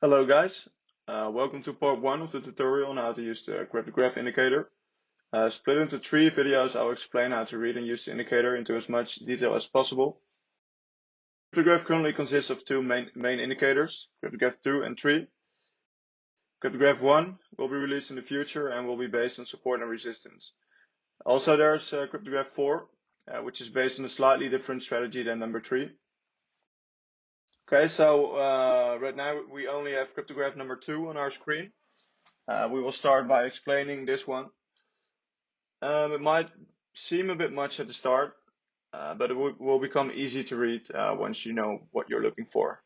Hello guys, welcome to part 1 of the tutorial on how to use the CryptoGraph indicator. Split into 3 videos, I'll explain how to read and use the indicator into as much detail as possible. CryptoGraph currently consists of 2 main indicators, CryptoGraph 2 and 3. CryptoGraph 1 will be released in the future and will be based on support and resistance. Also there's CryptoGraph 4, which is based on a slightly different strategy than number 3. Okay, so right now we only have CryptoGraph number 2 on our screen. We will start by explaining this one. It might seem a bit much at the start, but it will become easy to read once you know what you're looking for.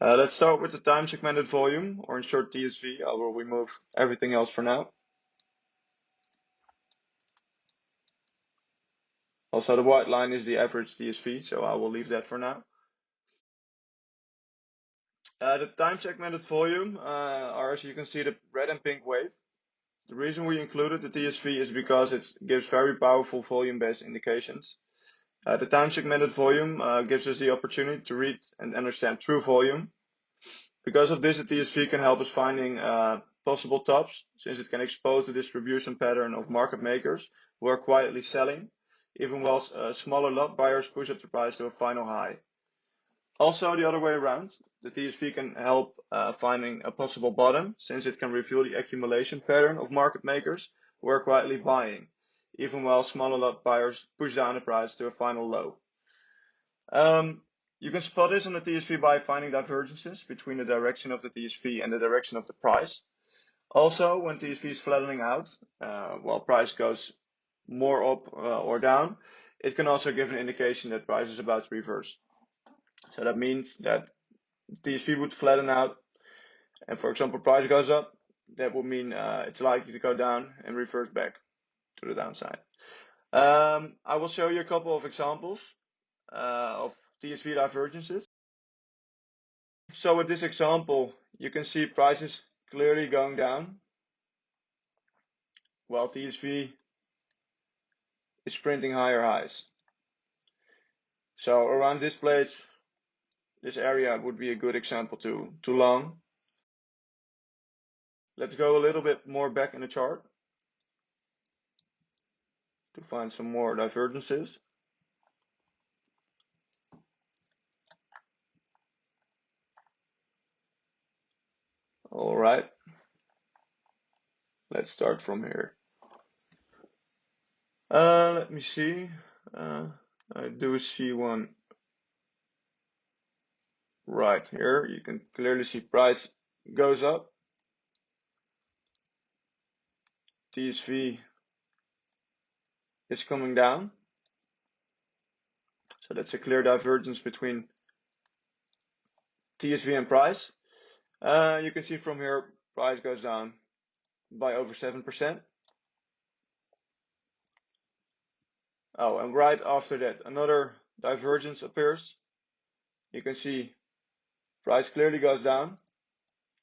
Let's start with the time segmented volume, or in short TSV. I will remove everything else for now. Also, the white line is the average TSV, so I will leave that for now. The time segmented volume are, as you can see, the red and pink wave. The reason we included the TSV is because it gives very powerful volume-based indications. The time segmented volume gives us the opportunity to read and understand true volume. Because of this, the TSV can help us finding possible tops, since it can expose the distribution pattern of market makers who are quietly selling, even while smaller lot buyers push up the price to a final high. Also, the other way around, the TSV can help finding a possible bottom, since it can reveal the accumulation pattern of market makers who are quietly buying, even while smaller lot buyers push down the price to a final low. You can spot this on the TSV by finding divergences between the direction of the TSV and the direction of the price. Also, when TSV is flattening out, while price goes more up or down, it can also give an indication that price is about to reverse. So that means that TSV would flatten out, and for example, price goes up, that would mean it's likely to go down and reverse back to the downside. I will show you a couple of examples of TSV divergences. So with this example, you can see prices clearly going down, while TSV is printing higher highs. So around this place, this area would be a good example to long. Let's go a little bit more back in the chart to find some more divergences. All right, let's start from here. Let me see. I do see one right here. You can clearly see price goes up. TSV is coming down. So that's a clear divergence between TSV and price. You can see from here, price goes down by over 7%. Oh, and right after that, another divergence appears. You can see price clearly goes down,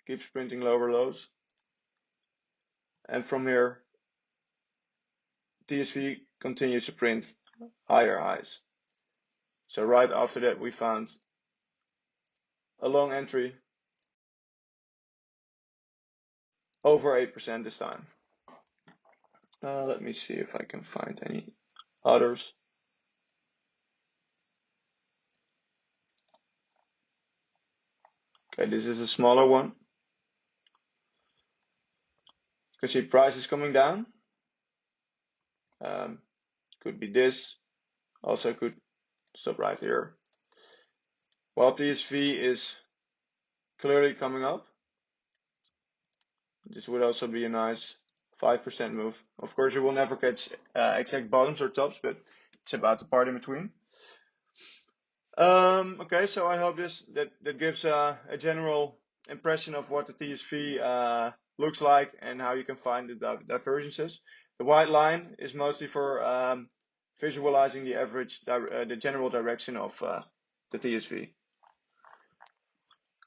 keeps printing lower lows. And from here, TSV continues to print higher highs. So right after that, we found a long entry over 8% this time. Let me see if I can find any others. Okay, this is a smaller one. You can see price is coming down. Could be this. Also could stop right here. While TSV is clearly coming up. This would also be a nice 5% move. Of course, you will never catch exact bottoms or tops, but it's about the part in between. Okay, so I hope that gives a general impression of what the TSV looks like and how you can find the divergences. The white line is mostly for visualizing the average, the general direction of the TSV.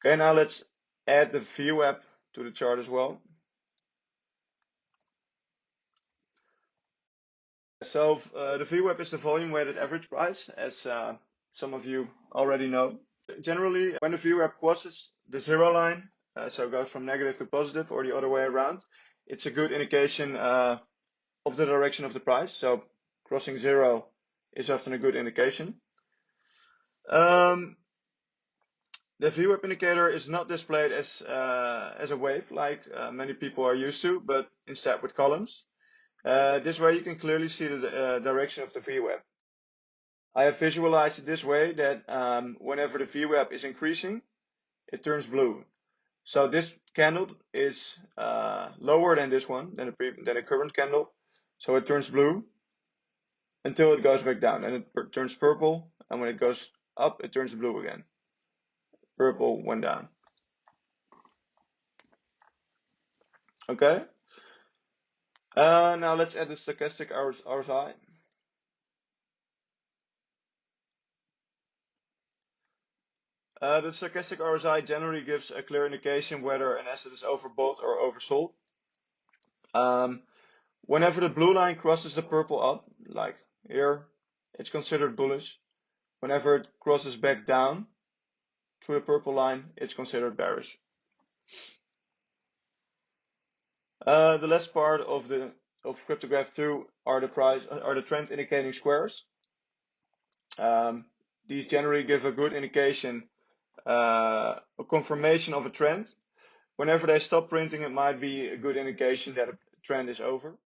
Okay, now let's add the VWEB to the chart as well. So the VWEB is the volume weighted average price, as some of you already know. Generally, when the VWEB crosses the zero line, so it goes from negative to positive or the other way around, it's a good indication of the direction of the price. So crossing zero is often a good indication. The VWEB indicator is not displayed as a wave like many people are used to, but instead with columns. This way you can clearly see the direction of the VWEB. I have visualized it this way that whenever the VWEB is increasing, it turns blue. So this candle is lower than this one, than the current candle. So it turns blue until it goes back down, and it turns purple, and when it goes up, it turns blue again. Purple went down. Okay. Now let's add the stochastic RSI. The stochastic RSI generally gives a clear indication whether an asset is overbought or oversold. Whenever the blue line crosses the purple up, like here, it's considered bullish. Whenever it crosses back down through the purple line, it's considered bearish. The last part of CryptoGraph 2 are the trend indicating squares. These generally give a good indication, a confirmation of a trend. Whenever they stop printing, it might be a good indication that a trend is over.